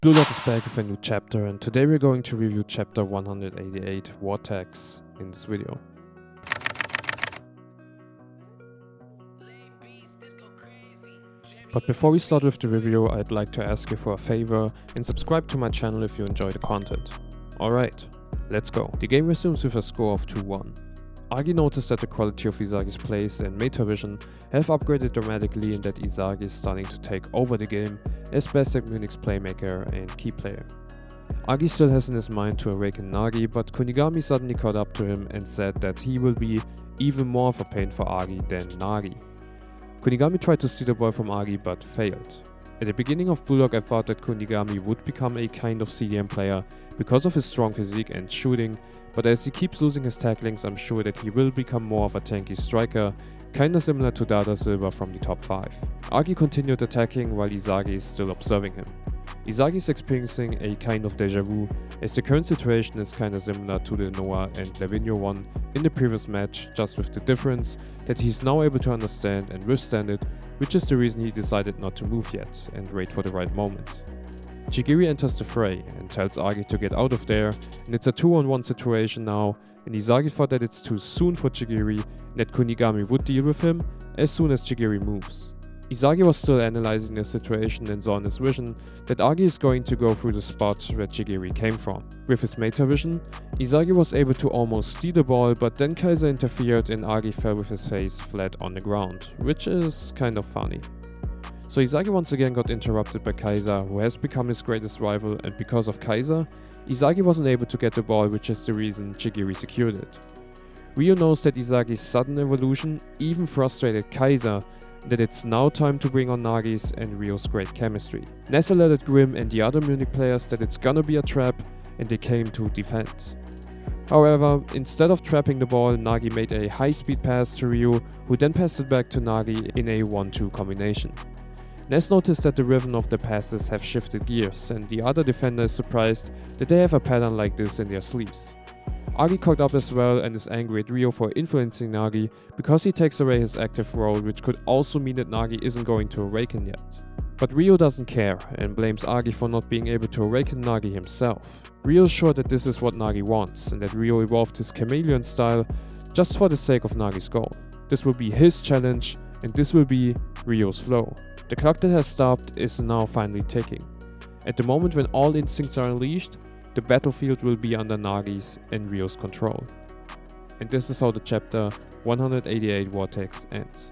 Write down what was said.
Blue Lock is back with a new chapter, and today we're going to review chapter 188, Vortex, in this video. But before we start with the review, I'd like to ask you for a favor and subscribe to my channel if you enjoy the content. Alright, let's go. The game resumes with a score of 2-1. Nagi noticed that the quality of Isagi's plays and meta vision have upgraded dramatically and that Isagi is starting to take over the game as best at Munich's playmaker and key player. Nagi still has in his mind to awaken Nagi, but Kunigami suddenly caught up to him and said that he will be even more of a pain for Nagi than Nagi. Kunigami tried to steal the ball from Nagi but failed. At the beginning of Blue Lock I thought that Kunigami would become a kind of CDM player because of his strong physique and shooting, but as he keeps losing his tacklings I'm sure that he will become more of a tanky striker, kinda similar to Dada Silva from the top 5. Nagi continued attacking while Isagi is still observing him. Isagi is experiencing a kind of deja vu, as the current situation is kinda similar to the Noel and Lavinho one in the previous match, just with the difference that he's now able to understand and withstand it, which is the reason he decided not to move yet and wait for the right moment. Chigiri enters the fray and tells Nagi to get out of there, and it's a 2-on-1 situation now, and Isagi thought that it's too soon for Chigiri and that Kunigami would deal with him as soon as Chigiri moves. Isagi was still analyzing the situation and saw in his vision that Nagi is going to go through the spot where Chigiri came from. With his meta vision, Isagi was able to almost steal the ball, but then Kaiser interfered and Nagi fell with his face flat on the ground, which is kind of funny. So Isagi once again got interrupted by Kaiser, who has become his greatest rival, and because of Kaiser, Isagi wasn't able to get the ball, which is the reason Chigiri secured it. Ryo knows that Isagi's sudden evolution even frustrated Kaiser, that it's now time to bring on Nagi's and Ryo's great chemistry. Nessa alerted Grim and the other Munich players that it's gonna be a trap and they came to defend. However, instead of trapping the ball, Nagi made a high-speed pass to Ryo, who then passed it back to Nagi in a 1-2 combination. Ness noticed that the rhythm of the passes have shifted gears, and the other defender is surprised that they have a pattern like this in their sleeves. Nagi caught up as well and is angry at Ryo for influencing Nagi because he takes away his active role, which could also mean that Nagi isn't going to awaken yet. But Ryo doesn't care and blames Nagi for not being able to awaken Nagi himself. Ryo is sure that this is what Nagi wants and that Ryo evolved his chameleon style just for the sake of Nagi's goal. This will be his challenge and this will be Ryo's flow. The clock that has stopped is now finally ticking. At the moment when all instincts are unleashed, the battlefield will be under Nagi's and Ryo's control. And this is how the chapter 188 Vortex ends.